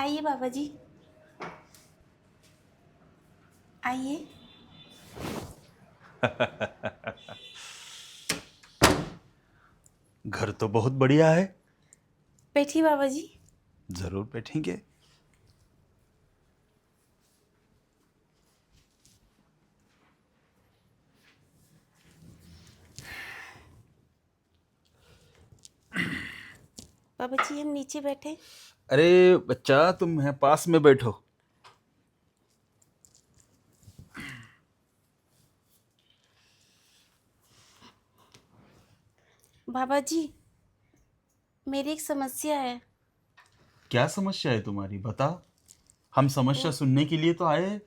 आइए बाबा जी, आइए। घर तो बहुत बढ़िया है। बैठिए बाबा जी। जरूर बैठेंगे। बाबा जी हम नीचे बैठे। अरे बच्चा, तुम यहाँ पास में बैठो। बाबा जी मेरी एक समस्या है। क्या समस्या है तुम्हारी, बताओ। हम समस्या वो सुनने के लिए तो आए हैं।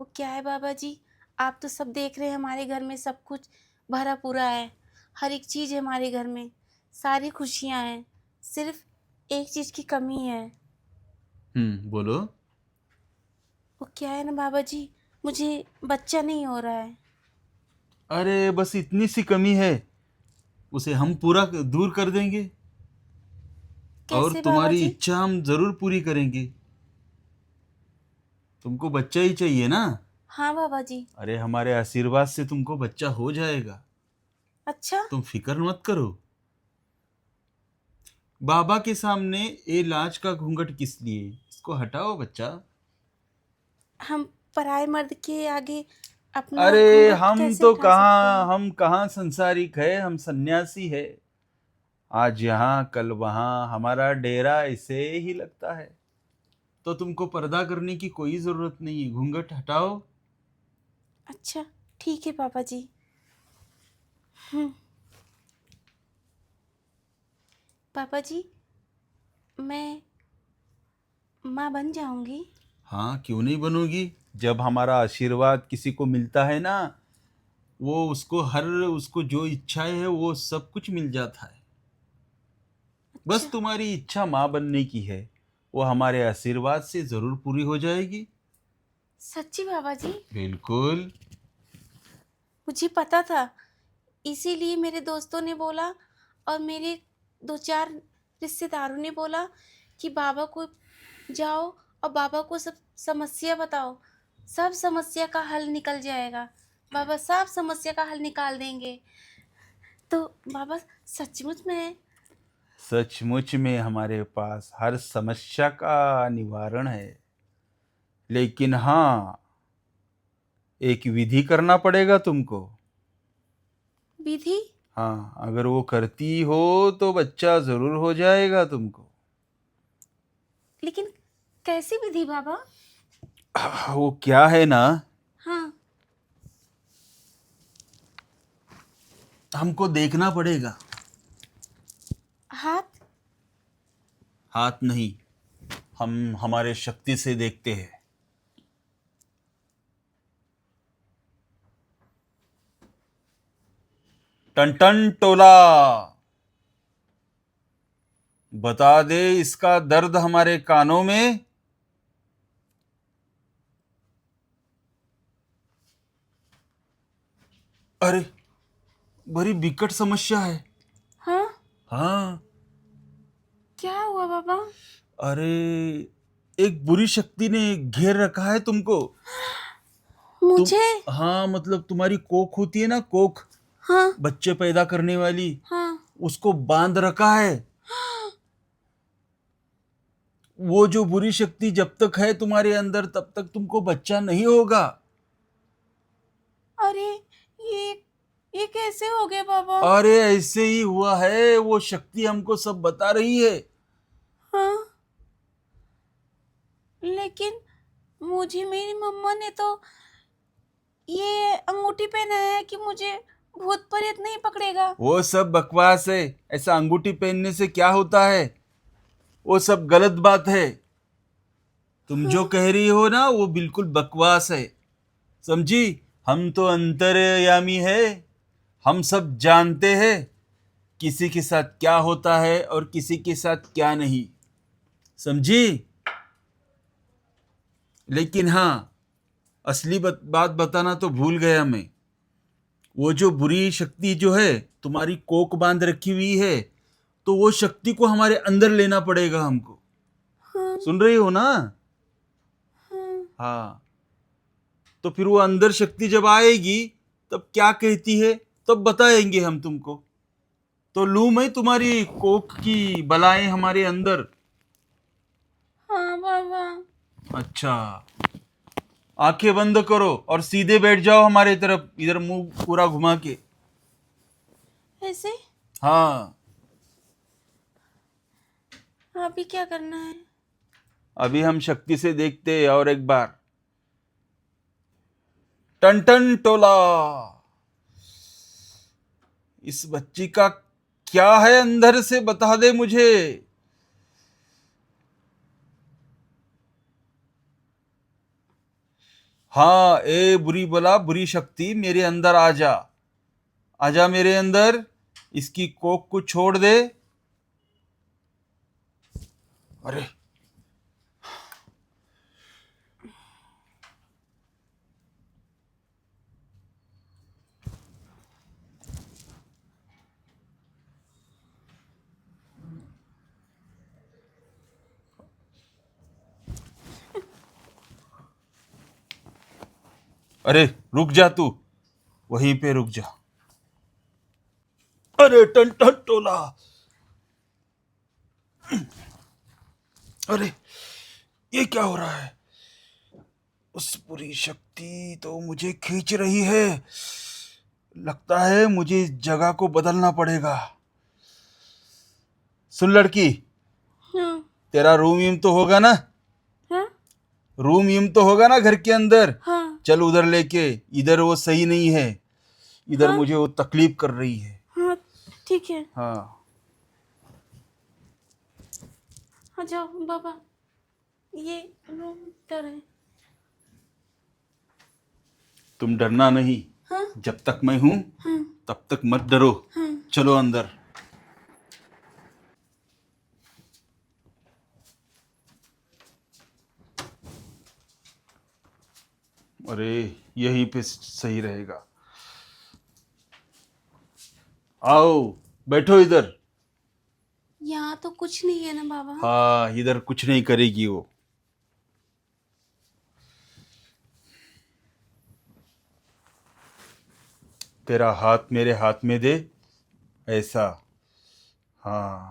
वो क्या है बाबा जी, आप तो सब देख रहे हैं, हमारे घर में सब कुछ भरा पूरा है। हर एक चीज़ है हमारे घर में, सारी खुशियाँ हैं। सिर्फ एक चीज़ की कमी है। बोलो। वो क्या है ना बाबा जी, मुझे बच्चा नहीं हो रहा है। अरे बस इतनी सी कमी है, उसे हम पूरा दूर कर देंगे। और कैसे बाबा तुम्हारी जी? इच्छा हम जरूर पूरी करेंगे। तुमको बच्चा ही चाहिए ना? हाँ बाबा जी। अरे हमारे आशीर्वाद से तुमको बच्चा हो जाएगा। अच्छा। तुम फिक्र मत करो। बाबा के सामने ये लाज का घूंघट किस लिए? इसको हटाओ बच्चा। हम पराये मर्द के आगे अपना अरे घूंघट हम कैसे तो उठा सकते कहाँ हैं? हम कहाँ संसारिक है, हम सन्यासी है। आज यहाँ कल वहाँ हमारा डेरा ऐसे ही लगता है। तो तुमको पर्दा करने की कोई जरूरत नहीं है, घूंघट हटाओ। अच्छा, ठीक है पापा जी। हम्म। पापा जी मैं माँ बन जाऊंगी? हाँ, क्यों नहीं बनोगी। जब हमारा आशीर्वाद किसी को मिलता है ना, वो उसको जो इच्छाएं है वो सब कुछ मिल जाता है। अच्छा। बस तुम्हारी इच्छा माँ बनने की है, वो हमारे आशीर्वाद से जरूर पूरी हो जाएगी। सच्ची बाबा जी? बिल्कुल। मुझे पता था, इसीलिए मेरे दोस्तों ने बोला और मेरे दो चार रिश्तेदारों ने बोला कि बाबा को जाओ और बाबा को सब समस्या बताओ, सब समस्या का हल निकल जाएगा। बाबा सब समस्या का हल निकाल देंगे। तो बाबा सचमुच में? सचमुच में हमारे पास हर समस्या का निवारण है। लेकिन हाँ, एक विधि करना पड़ेगा तुमको। विधि? हाँ, अगर वो करती हो तो बच्चा जरूर हो जाएगा तुमको। लेकिन कैसी विधि बाबा? वो क्या है ना, हाँ। हमको देखना पड़ेगा। हाथ? हाथ नहीं, हम हमारे शक्ति से देखते हैं। टन टन टोला, बता दे इसका दर्द हमारे कानों में। अरे, बड़ी विकट समस्या है। हाँ। हाँ। क्या हुआ बाबा? अरे, एक बुरी शक्ति ने घेर रखा है तुमको। तुम, मुझे? हाँ मतलब तुम्हारी कोख होती है ना, कोख, हाँ। बच्चे पैदा करने वाली, हाँ। उसको बांध रखा है। वो जो बुरी शक्ति जब तक है तुम्हारे अंदर तब तक तुमको बच्चा नहीं होगा। अरे ये ये कैसे हो गया बाबा? अरे ऐसे ही हुआ है, वो शक्ति हमको सब बता रही है। हाँ। लेकिन मुझे मेरी मम्मा ने तो ये अंगूठी पहना है कि मुझे भूत प्रेत नहीं पकड़ेगा। वो सब बकवास है। ऐसा अंगूठी पहनने से क्या होता है? वो सब गलत बात है। तुम जो हाँ। कह रही हो ना वो बिल्कुल बकवास है, समझी। हम तो अंतर्यामी है, हम सब जानते हैं किसी के साथ क्या होता है और किसी के साथ क्या नहीं, समझी। लेकिन हाँ, असली बात बताना तो भूल गया मैं। वो जो बुरी शक्ति जो है तुम्हारी कोक बांध रखी हुई है, तो वो शक्ति को हमारे अंदर लेना पड़ेगा हमको। हाँ। हाँ सुन रही हो ना? हाँ। हाँ, तो फिर वो अंदर शक्ति जब आएगी तब क्या कहती है तब बताएंगे हम तुमको। तो लूं मैं तुम्हारी कोक की बलाएं हमारे अंदर? हाँ बाबा। अच्छा, आंखें बंद करो और सीधे बैठ जाओ हमारे तरफ, इधर मुंह पूरा घुमा के। ऐसे? हाँ, अभी क्या करना है? अभी हम शक्ति से देखते हैं और एक बार। टन टन टोला, इस बच्ची का क्या है अंदर से, बता दे मुझे। हाँ, ए बुरी बला बुरी शक्ति, मेरे अंदर आ जा, आजा मेरे अंदर, इसकी कोक को छोड़ दे। अरे अरे रुक जा तू, वहीं पे रुक जा। अरे टन टन टोला, अरे ये क्या हो रहा है? उस बुरी शक्ति तो मुझे खींच रही है, लगता है मुझे इस जगह को बदलना पड़ेगा। सुन लड़की, हाँ तेरा रूम यूम तो होगा ना? हाँ रूम यूम तो होगा ना घर के अंदर? हाँ चल उधर लेके, इधर वो सही नहीं है, इधर हाँ मुझे वो तकलीफ कर रही है। हाँ। ठीक है। हाँ, हाँ जाओ बाबा, ये रूम इधर है। तुम डरना नहीं, हाँ जब तक मैं हूं हाँ तब तक मत डरो। हाँ। चलो अंदर। अरे यहीं पे सही रहेगा। आओ बैठो इधर। यहाँ तो कुछ नहीं है ना बाबा? हाँ, इधर कुछ नहीं करेगी वो। तेरा हाथ मेरे हाथ में दे, ऐसा। हाँ,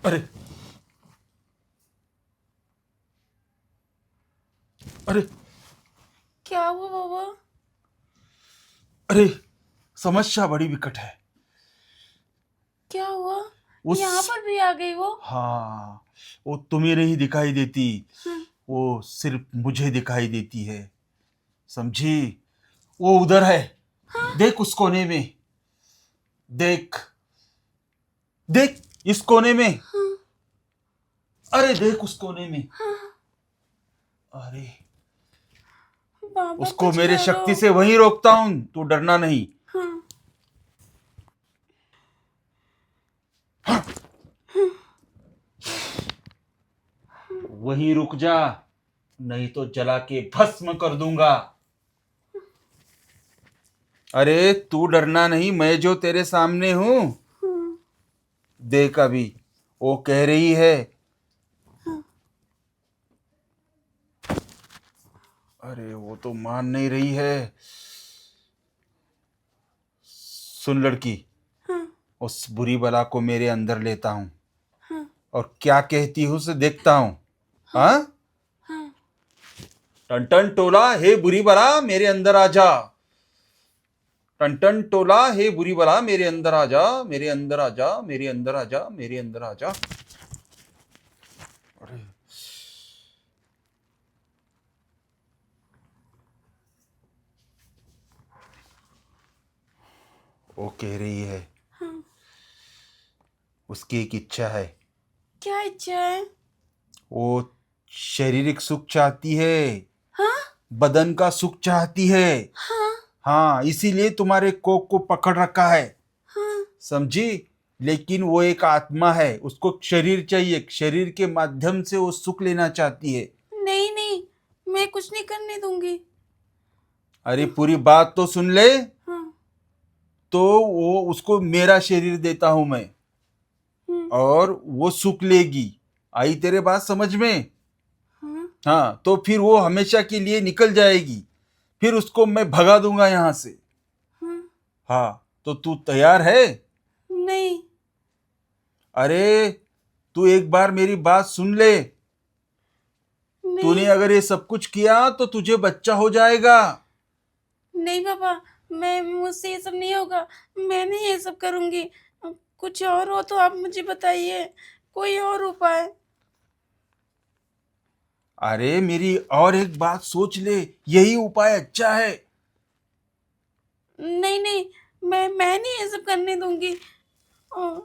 अरे अरे क्या हुआ बाबा? अरे, समस्या बड़ी विकट है। क्या हुआ? उस यहाँ पर भी आ गई वो? हाँ, वो तुम्हें नहीं दिखाई देती, हाँ वो सिर्फ मुझे दिखाई देती है, समझी? वो उधर है, देख उस कोने में, देख देख इस कोने में, हाँ अरे देख उस कोने में। हाँ। अरे बाबा उसको कुछ मेरे करो। शक्ति से वहीं रोकता हूं, तू डरना नहीं। हाँ वहीं रुक जा, नहीं तो जला के भस्म कर दूंगा। अरे तू डरना नहीं, मैं जो तेरे सामने हूं। हाँ देख अभी वो कह रही है। हाँ। अरे वो तो मान नहीं रही है। सुन लड़की, हाँ उस बुरी बला को मेरे अंदर लेता हूं हाँ और क्या कहती हूं उसे देखता हूं। हाँ, हाँ। टन टन टोला, हे बुरी बला मेरे अंदर आ जा। टन टन टोला, हे बुरी बला मेरे अंदर आ जा, मेरे अंदर आ जा, मेरे अंदर आ जा, मेरे अंदर आ जा। अरे वो कह रही है, हाँ। उसकी एक इच्छा है, क्या इच्छा है? वो शारीरिक सुख चाहती है, हाँ बदन का सुख चाहती है। हाँ हाँ, इसीलिए तुम्हारे कोक को पकड़ रखा है, हाँ। समझी? लेकिन वो एक आत्मा है, उसको शरीर चाहिए, शरीर के माध्यम से वो सुख लेना चाहती है। नहीं नहीं, मैं कुछ नहीं करने दूंगी। अरे पूरी बात तो सुन ले। हाँ। तो वो उसको मेरा शरीर देता हूं मैं, हम्म। और वो सुख लेगी। आई तेरे बात समझ में? हाँ। हाँ, तो फिर वो हमेशा के लिए निकल जाएगी, फिर उसको मैं भगा दूंगा यहां से। हाँ। हाँ, तो तू तैयार है? नहीं अरे तू एक बार मेरी बात सुन ले। तूने नहीं अगर ये सब कुछ किया तो तुझे बच्चा हो जाएगा। नहीं पापा, मैं मुझसे ये सब नहीं होगा। मैं नहीं ये सब करूंगी। कुछ और हो तो आप मुझे बताइए, कोई और उपाय। अरे मेरी और एक बात सोच ले, यही उपाय अच्छा है। नहीं नहीं, मैं नहीं ये सब करने दूंगी। ओ,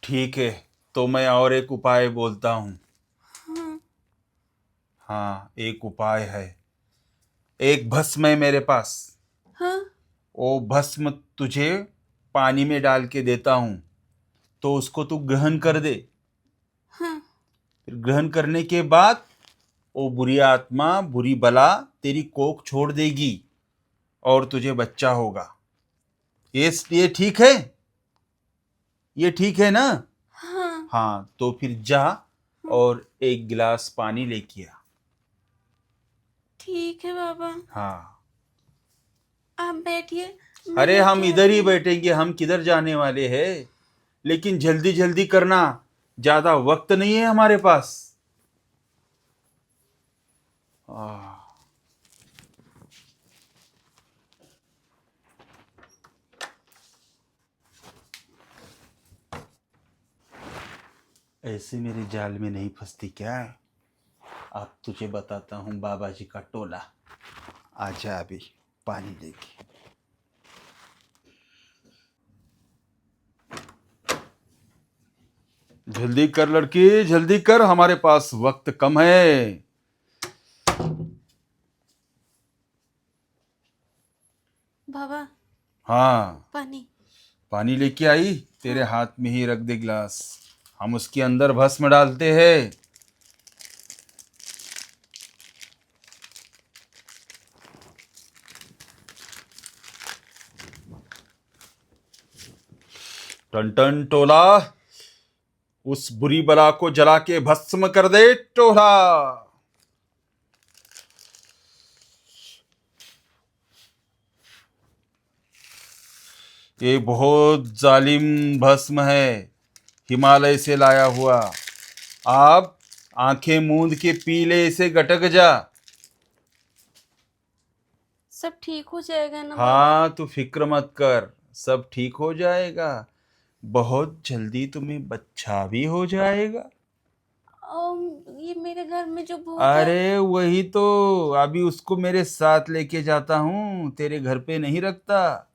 ठीक है, तो मैं और एक उपाय बोलता हूँ। हाँ। हाँ, एक उपाय है। एक भस्म है मेरे पास। हाँ। वो भस्म तुझे पानी में डाल के देता हूँ, तो उसको तू ग्रहण कर दे। हाँ। फिर ग्रहण करने के बाद वो बुरी आत्मा, बुरी बला तेरी कोख छोड़ देगी और तुझे बच्चा होगा। ये ठीक है? ये ठीक है ना? हाँ। हाँ, तो फिर जा हाँ, और एक गिलास पानी लेके आ। ठीक है बाबा, हाँ। आप बैठिए, मैं अरे हम लेके इधर आती ही हूँ। बैठेंगे, हम किधर जाने वाले हैं? लेकिन जल्दी जल्दी करना, ज्यादा वक्त नहीं है हमारे पास। आह, ऐसे मेरे जाल में नहीं फंसती क्या? अब तुझे बताता हूँ बाबा जी का टोला। आजा अभी पानी लेके। जल्दी कर लड़की, जल्दी कर, हमारे पास वक्त कम है। बाबा, हाँ, पानी। पानी लेके आई, तेरे हाँ। हाथ में ही रख दे गिलास। हम उसके अंदर भस्म डालते हैं। टन टन टोला, उस बुरी बला को जला के भस्म कर दे टोला। ये बहुत जालिम भस्म है, हिमालय से लाया हुआ। आप आंखें मूंद के पी ले इसे, गटक जा। सब ठीक हो जाएगा ना बाबा? हाँ, तू फिक्र मत कर, सब ठीक हो जाएगा। बहुत जल्दी तुम्हें बच्चा भी हो जाएगा। ये मेरे घर में जो भूत है। अरे वही तो, अभी उसको मेरे साथ लेके जाता हूँ, तेरे घर पे नहीं रखता।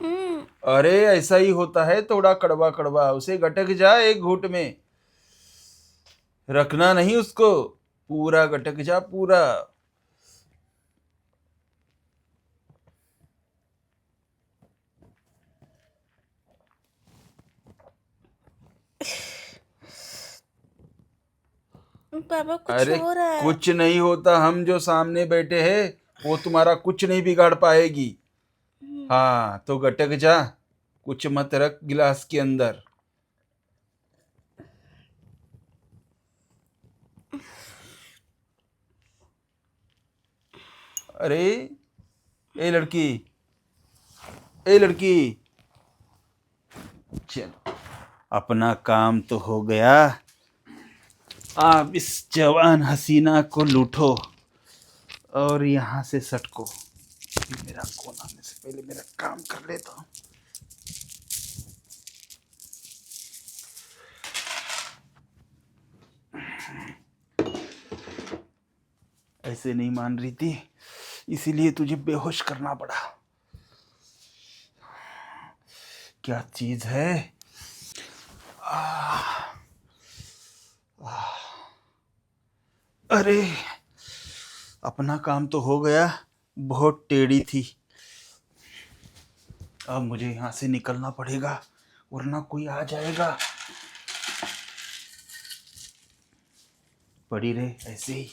हम्म। अरे ऐसा ही होता है, थोड़ा कड़वा कड़वा, उसे गटक जा एक घूंट में। रखना नहीं उसको, पूरा गटक जा पूरा। बाबा कुछ अरे हो रहा है। कुछ नहीं होता, हम जो सामने बैठे हैं वो तुम्हारा कुछ नहीं बिगाड़ पाएगी। हम्म। हाँ, तो गटक जा, कुछ मत रख गिलास के अंदर। अरे ए लड़की, ए लड़की, चल, अपना काम तो हो गया। आप इस जवान हसीना को लूटो और यहाँ से सटको। मेरा कोना आने से पहले मेरा काम कर लेता हूँ। ऐसे नहीं मान रही थी, इसीलिए तुझे बेहोश करना पड़ा। क्या चीज है? अरे अपना काम तो हो गया, बहुत टेढ़ी थी। अब मुझे यहाँ से निकलना पड़ेगा वरना कोई आ जाएगा। पड़ी रहे ऐसे ही।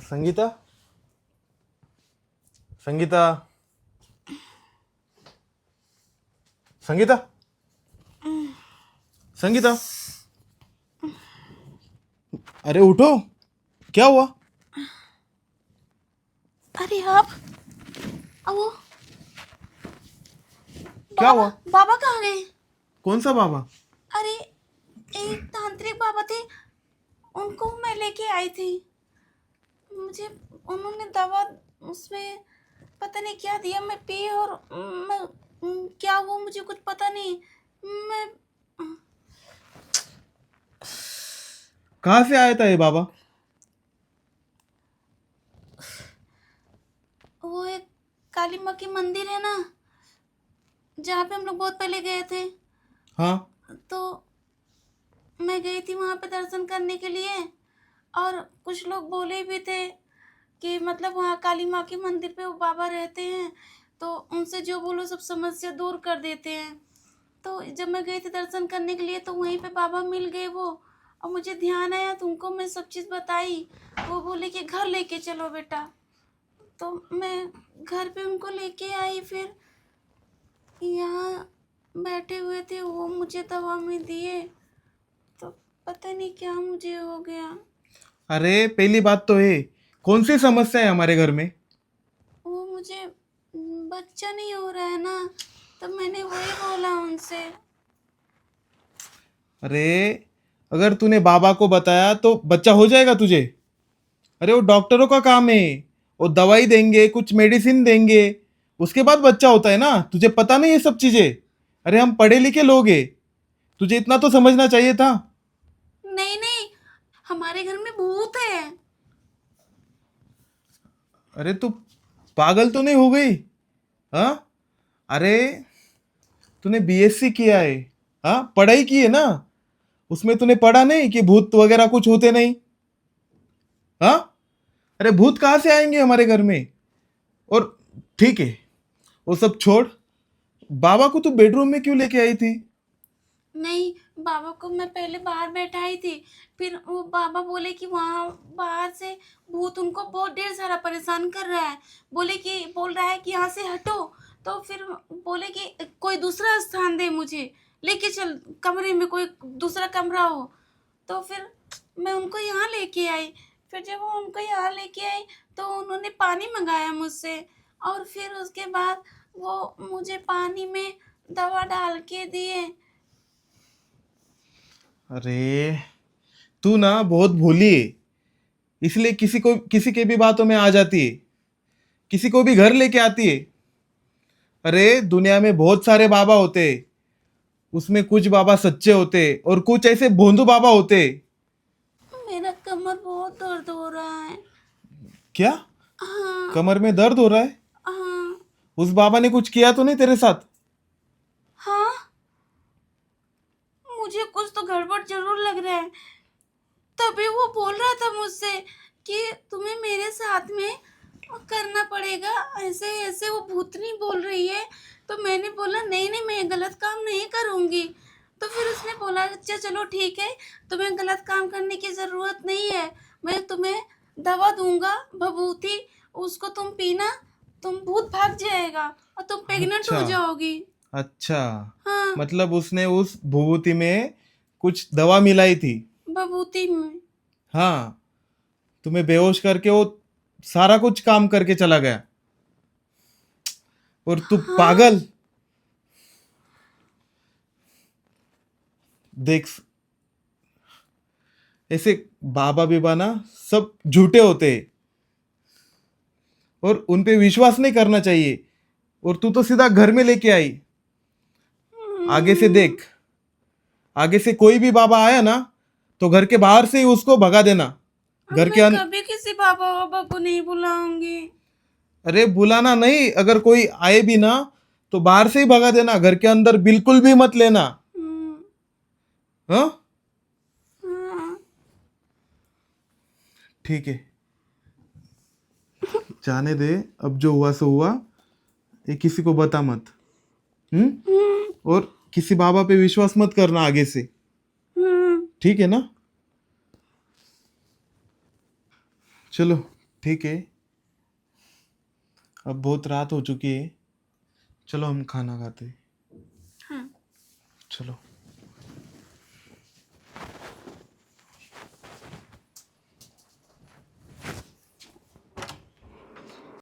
संगीता, संगीता, संगीता, संगीता, अरे उठो, क्या हुआ? अरे आप वो क्या बाबा हुआ? बाबा कहाँ गए? कौन सा बाबा? अरे एक तांत्रिक बाबा थे, उनको मैं लेके आई थी। मुझे उन्होंने दवा उसमें पता नहीं क्या दिया, मैं पी और मैं क्या हुआ मुझे कुछ पता नहीं। मैं कहाँ से आया था ये बाबा? वो एक काली माँ की मंदिर है ना, जहाँ पे हम लोग बहुत पहले गए थे, हाँ, तो मैं गई थी वहाँ पे दर्शन करने के लिए। और कुछ लोग बोले भी थे कि मतलब वहाँ काली माँ के मंदिर पे वो बाबा रहते हैं, तो उनसे जो बोलो सब समस्या दूर कर देते हैं। तो जब मैं गई थी दर्शन करने के लिए तो वहीं पे बाबा मिल गए वो, और मुझे ध्यान आया तो उनको मैं सब चीज़ बताई। वो बोले कि घर लेके चलो बेटा, तो मैं घर पे उनको लेके आई। फिर यहाँ बैठे हुए थे, वो मुझे दवा में दिए, तो पता नहीं क्या मुझे हो गया। अरे पहली बात तो है, कौन सी समस्या है हमारे घर में? वो मुझे बच्चा नहीं हो रहा है ना, तो मैंने वही बोला उनसे। अरे अगर तूने बाबा को बताया तो बच्चा हो जाएगा तुझे। अरे वो डॉक्टरों का काम है, वो दवाई देंगे, कुछ मेडिसिन देंगे, उसके बाद बच्चा होता है ना। तुझे पता नहीं ये सब चीजें? अरे हम पढ़े लिखे लोग हैं, तुझे इतना तो समझना चाहिए था। नहीं नहीं, हमारे घर में भूत है। अरे तू पागल तो नहीं हो गई? हाँ, अरे तूने बीएससी किया है, हाँ पढ़ाई की है ना, उसमें तूने पढ़ा नहीं कि भूत वगैरह कुछ होते नहीं? हाँ, अरे भूत कहाँ से आएंगे हमारे घर में? और ठीक है, वो सब छोड़, बाबा को तू बेडरूम में क्यों लेके आई थी? नहीं, बाबा को मैं पहले बाहर बैठाई थी, फिर वो बाबा बोले कि वहाँ बाहर से भूत उनको बहुत ढेर सारा परेशान कर रहा है। बोल रहा है कि यहाँ से हटो। तो फिर बोले कि कोई दूसरा स्थान दे, मुझे लेके चल कमरे में, कोई दूसरा कमरा हो। तो फिर मैं उनको यहाँ लेके आई। फिर जब वो उनको यहाँ लेके आई तो उन्होंने पानी मंगाया मुझसे, और फिर उसके बाद वो मुझे पानी में दवा डाल के दिए। अरे तू ना बहुत भोली है, इसलिए किसी के भी बातों में आ जाती है, किसी को भी घर लेके आती है। अरे दुनिया में बहुत सारे बाबा होते हैं, उसमें कुछ बाबा सच्चे होते और कुछ ऐसे भोंदू बाबा होते। मेरा कमर बहुत दर्द हो रहा है। क्या? हाँ कमर में दर्द हो रहा है? हाँ उस बाबा ने कुछ किया तो नहीं तेरे साथ? हाँ, मुझे कुछ तो गड़बड़ जरूर लग रहा है। तभी वो बोल रहा था मुझसे कि तुम्हें मेरे साथ में करना पड़ेगा, ऐसे ऐसे वो भूतनी बोल रही है। तो मैंने बोला नहीं नहीं, मैं गलत काम नहीं करूँगी। तो फिर उसने बोला अच्छा चलो ठीक है, तुम्हें गलत काम करने की ज़रूरत नहीं है, मैं तुम्हें दवा दूंगा भभूति, उसको तुम पीना, तुम भूत भाग जाएगा और तुम प्रेग्नेंट अच्छा, हो जाओगी। अच्छा, हाँ, मतलब उसने उस भभूति में कुछ दवा मिलाई थी। भभूति में। हाँ, तुम्हें बेहोश करके वो सारा कुछ काम करके चला गया, और तू हाँ पागल। देख, ऐसे बाबा बीबा ना सब झूठे होते हैं, और उन पे विश्वास नहीं करना चाहिए। और तू तो सीधा घर में लेके आई। आगे से देख, आगे से कोई भी बाबा आया ना तो घर के बाहर से ही उसको भगा देना। अब घर के मैं कभी किसी पापा पापा को नहीं बुलाऊंगी। अरे बुलाना नहीं, अगर कोई आए भी ना तो बाहर से ही भगा देना, घर के अंदर बिल्कुल भी मत लेना। हम्म, हाँ हाँ। ठीक है, जाने दे, अब जो हुआ सो हुआ, ये किसी को बता मत। और किसी बाबा पे विश्वास मत करना आगे से, ठीक है ना? चलो ठीक है, अब बहुत रात हो चुकी है, चलो हम खाना खाते हैं। हाँ। चलो।